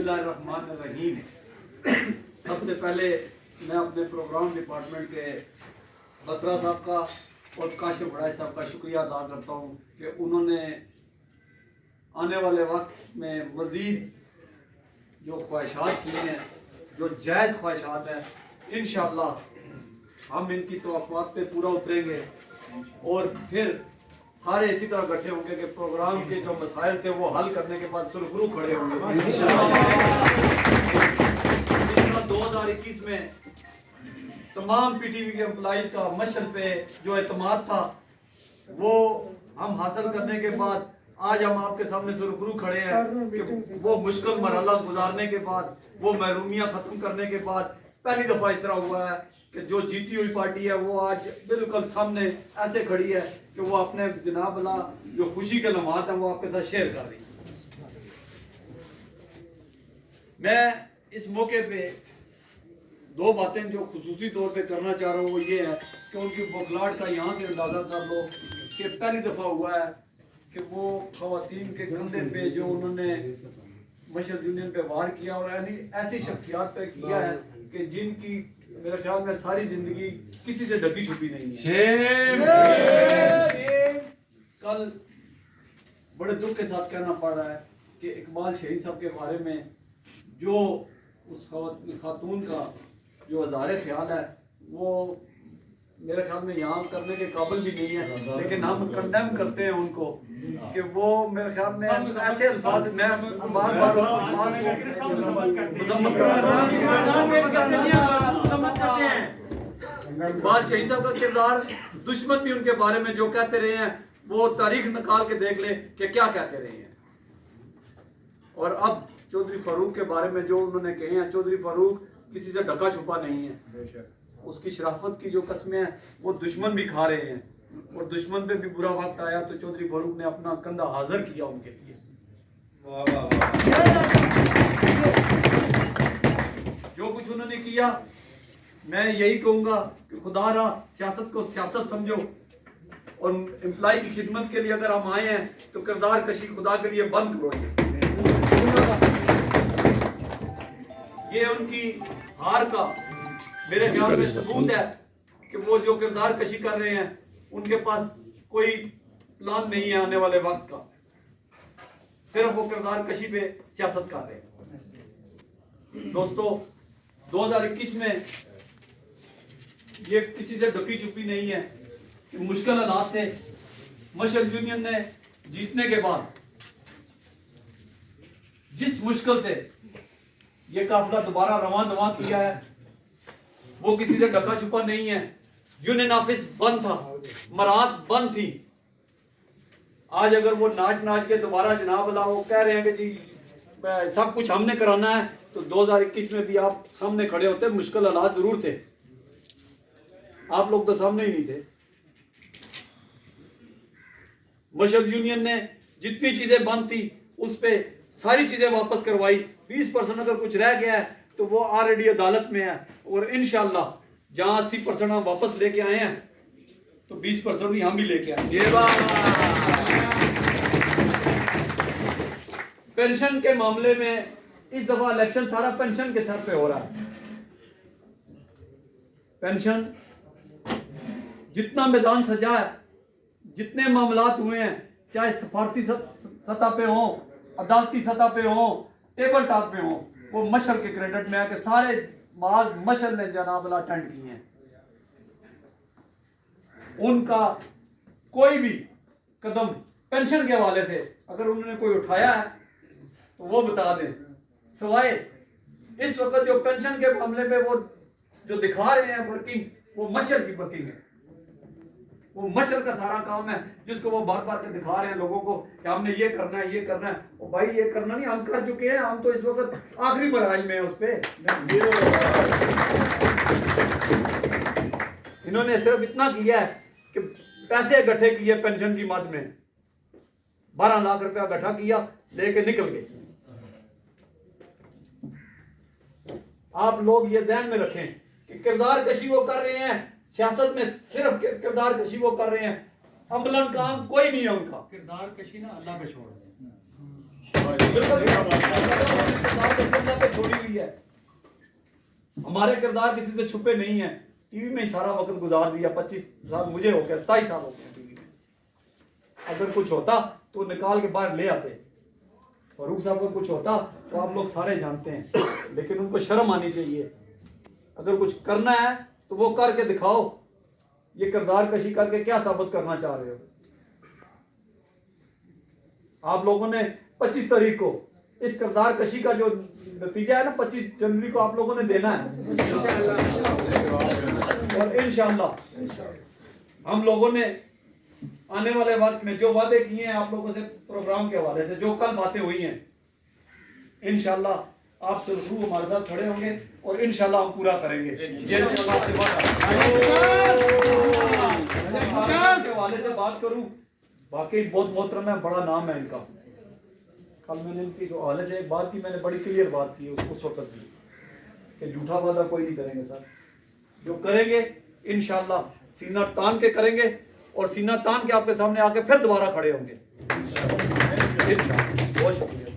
बिस्मिल्लाहिर्रहमानिर्रहीम। सबसे पहले मैं अपने प्रोग्राम डिपार्टमेंट के बसरा साहब का और काशिफ बड़ाई साहब का शुक्रिया अदा करता हूँ कि उन्होंने आने वाले वक्त में मज़ीद जो ख्वाहिशात की हैं, जो जायज़ ख्वाहिशात हैं, इंशाअल्लाह हम इनकी तवक्कुआत पे पूरा उतरेंगे और फिर सारे इसी तरह इकट्ठे होंगे कि प्रोग्राम के जो मसाइल थे वो हल करने के बाद सुरखरू खड़े होंगे। 2021 में तमाम पीटीवी के एम्प्लॉइज का मशल पे जो एतमाद था वो हम हासिल करने के बाद आज हम आपके सामने सुरखरू खड़े हैं कि वो मुश्किल मरहला गुजारने के बाद, वो महरूमियाँ ख़त्म करने के बाद पहली दफ़ा इस तरह हुआ है कि जो जीती हुई पार्टी है वो आज बिल्कुल सामने ऐसे खड़ी है कि वो अपने जनाब अल्लाह जो खुशी के लम्हात हैं वो आपके साथ शेयर कर रही है। मैं इस मौके पे दो बातें जो खुसूसी तौर पे करना चाह रहा हूँ वो ये है कि उनकी बौखलाहट का यहाँ से अंदाज़ा कर लो कि पहली दफ़ा हुआ है कि वो ख़वातीन के कंधे पे जो उन्होंने मशहद यूनियन पे वार किया और ऐसी शख्सियात पे किया है कि जिनकी मेरे ख्याल में सारी जिंदगी किसी से ढकी छुपी नहीं है। कल बड़े दुख के साथ कहना पड़ रहा है कि इकबाल शहीद साहब के बारे में जो उस खातून का जो अज़ारे ख्याल है वो मेरे ख्याल में यहाँ करने के काबिल भी नहीं है, लेकिन हम कंडेम करते हैं उनको कि वो मेरे ख्याल में ऐसे अल्फाज में बार-बार इकबाल शहीद साहब का किरदार दुश्मन भी उनके बारे में जो कहते रहे हैं वो तारीख निकाल के देख ले कि क्या कहते रहे हैं। और अब चौधरी फारूक के बारे में जो उन्होंने कहे हैं, चौधरी फारूक किसी से ढका छुपा नहीं है, उसकी शराफत की जो कस्में हैं वो दुश्मन भी खा रहे हैं और दुश्मन पे भी बुरा वक्त आया तो चौधरी फारूक ने अपना कंधा हाजिर किया उनके लिए। जो कुछ उन्होंने किया मैं यही कहूँगा कि खुदा रहा सियासत को सियासत समझो और एम्प्लॉय की खिदमत के लिए अगर हम आए हैं तो किरदार कशी खुदा के लिए बंद करो। ये उनकी हार का मेरे ख्याल में सबूत है कि वो जो किरदार कशी कर रहे हैं उनके पास कोई प्लान नहीं है आने वाले वक्त का, सिर्फ वो किरदार कशी पे सियासत कर रहे हैं। दोस्तों 2021 में ये किसी से ढकी छुपी नहीं है कि मुश्किल हालात थे। मशहद यूनियन ने जीतने के बाद जिस मुश्किल से ये काफिला दोबारा रवां दवा किया है वो किसी से ढका छुपा नहीं है। यूनियन ऑफिस बंद था, मराहत बंद थी। आज अगर वो नाच नाच के दोबारा जनाब अल्लाह वो कह रहे हैं कि जी सब कुछ हमने कराना है तो 2021 में भी आप सामने खड़े होते, मुश्किल हालात जरूर थे, आप लोग तो सामने ही नहीं थे। मशहद यूनियन ने जितनी चीजें बंद थी उस पे सारी चीजें वापस करवाई। 20% अगर कुछ रह गया है तो वो ऑलरेडी अदालत में है और इंशाल्लाह जहां 80% हम वापस लेके आए हैं तो 20% भी हम भी लेके आए। पेंशन के मामले में इस दफा इलेक्शन सारा पेंशन के सर पे हो रहा है। पेंशन जितना मैदान सजा है, जितने मामलात हुए हैं, चाहे सफारती सतह पे हो, अदालती सतह पे हो, टेबल टॉप पे हो, वो मशर के क्रेडिट में है कि सारे माल मशर ने जनाब अल्लाह अटेंड किए हैं। उनका कोई भी कदम पेंशन के हवाले से अगर उन्होंने कोई उठाया है तो वो बता दें। सिवाय इस वक्त जो पेंशन के मामले में वो जो दिखा रहे हैं वर्किंग, वो मशर की वर्किंग है, वो मशर का सारा काम है जिसको वो बार बार के दिखा रहे हैं लोगों को कि हमने ये करना है, ये करना है। और भाई ये करना नहीं, हम कर चुके हैं, हम तो इस वक्त आखिरी मरहल में है उस पे। इन्होंने सिर्फ इतना किया है कि पैसे इकट्ठे किए पेंशन की मद में, 12 लाख रुपया इकट्ठा किया, लेके निकल गए। आप लोग ये ध्यान में रखें कि किरदार कशी वो कर रहे हैं, सियासत में सिर्फ किरदार कशी वो कर रहे हैं, अमलन काम कोई नहीं है उनका। किरदार कशी ना अल्लाह पे छोड़ दें। हमारे किरदार किसी से छुपे नहीं है। टीवी में ही सारा वक्त गुजार दिया, 25 साल मुझे हो गया, 27 साल हो गए टीवी में। अगर कुछ होता तो निकाल के बाहर ले आते। फारूक साहब को कुछ होता तो आप लोग सारे जानते हैं, लेकिन उनको शर्म आनी चाहिए। अगर कुछ करना है तो वो करके दिखाओ। ये किरदार कशी करके क्या साबित करना चाह रहे हो? आप लोगों ने 25 तारीख को इस किरदार कशी का जो नतीजा है ना, 25 जनवरी को आप लोगों ने देना है। और इंशाअल्लाह हम लोगों ने आने वाले वक्त में जो वादे किए हैं आप लोगों से, प्रोग्राम के हवाले से जो कल बातें हुई हैं, इंशाअल्लाह आप जरूर हमारे साथ खड़े होंगे और इंशाअल्लाह हम पूरा करेंगे। ये इंशाअल्लाह आपसे के हवाले से बात करूं, वाकई बहुत मोहतरम है, बड़ा नाम है इनका। कल मैंने इनकी जो हवाले से एक बात की, मैंने बड़ी क्लियर बात की उस वक्त भी कि झूठा वादा कोई नहीं करेंगे सर। जो करेंगे इंशाअल्लाह सीना तान के करेंगे और सीना तान के आपके सामने आके फिर दोबारा खड़े होंगे। बहुत शुक्रिया।